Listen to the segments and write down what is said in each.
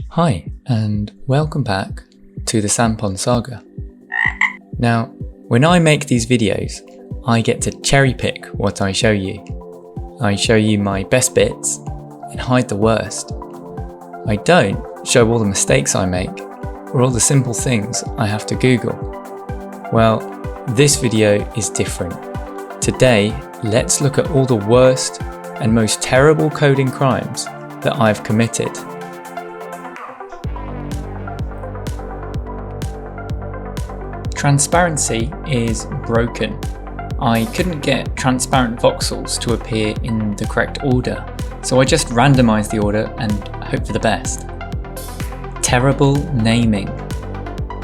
Hi, and welcome back to the Sampon Saga. Now, when I make these videos, I get to cherry pick what I show you. I show you my best bits and hide the worst. I don't show all the mistakes I make or all the simple things I have to Google. Well, this video is different. Today, let's look at all the worst and most terrible coding crimes that I've committed. Transparency is broken. I couldn't get transparent voxels to appear in the correct order, so I just randomized the order and hope for the best. Terrible naming.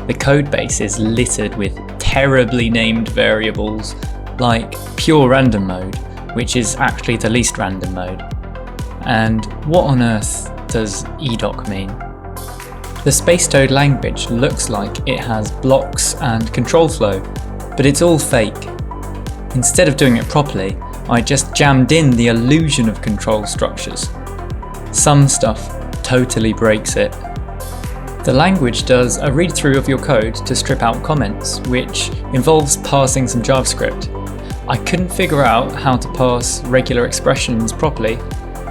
The codebase is littered with terribly named variables like pure random mode, which is actually the least random mode. And what on earth does edoc mean? The Spacetoad language looks like it has blocks and control flow, but it's all fake. Instead of doing it properly, I just jammed in the illusion of control structures. Some stuff totally breaks it. The language does a read-through of your code to strip out comments, which involves parsing some JavaScript. I couldn't figure out how to parse regular expressions properly,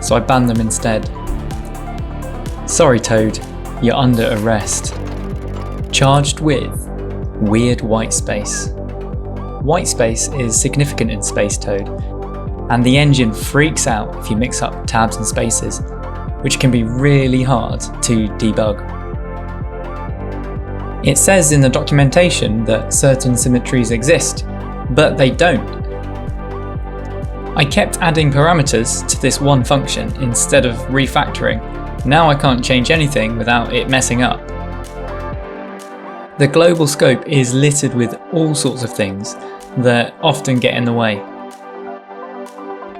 so I banned them instead. Sorry Toad, you're under arrest. Charged with weird whitespace. Whitespace is significant in Spacetoad, and the engine freaks out if you mix up tabs and spaces, which can be really hard to debug. It says in the documentation that certain symmetries exist, but they don't. I kept adding parameters to this one function instead of refactoring. Now I can't change anything without it messing up. The global scope is littered with all sorts of things that often get in the way.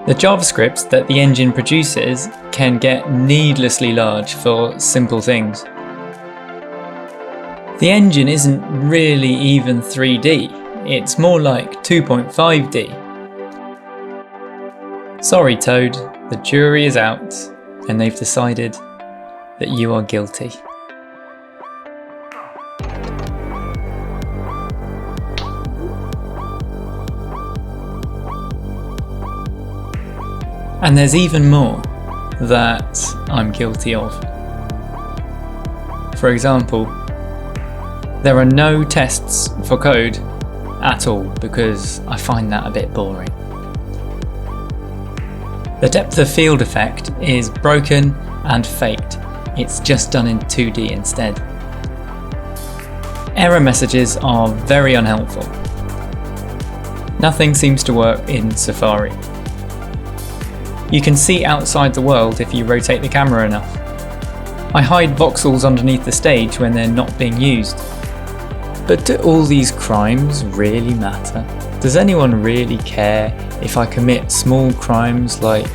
The JavaScript that the engine produces can get needlessly large for simple things. The engine isn't really even 3D, it's more like 2.5D. Sorry Toad, the jury is out and they've decided that you are guilty. And there's even more that I'm guilty of. For example, there are no tests for code at all because I find that a bit boring. The depth of field effect is broken and faked. It's just done in 2D instead. Error messages are very unhelpful. Nothing seems to work in Safari. You can see outside the world if you rotate the camera enough. I hide voxels underneath the stage when they're not being used. But do all these crimes really matter? Does anyone really care if I commit small crimes like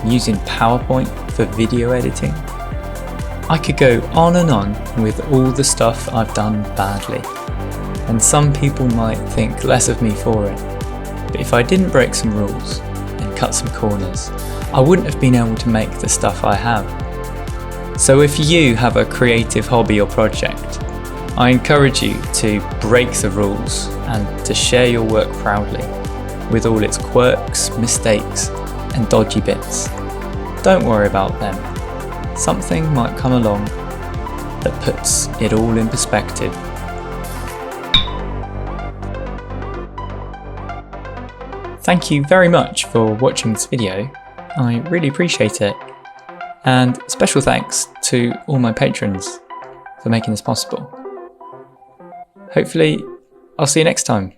using PowerPoint for video editing? I could go on and on with all the stuff I've done badly, and some people might think less of me for it. But if I didn't break some rules and cut some corners, I wouldn't have been able to make the stuff I have. So if you have a creative hobby or project, I encourage you to break the rules and to share your work proudly, with all its quirks, mistakes, and dodgy bits. Don't worry about them. Something might come along that puts it all in perspective. Thank you very much for watching this video. I really appreciate it. And special thanks to all my patrons for making this possible. Hopefully, I'll see you next time.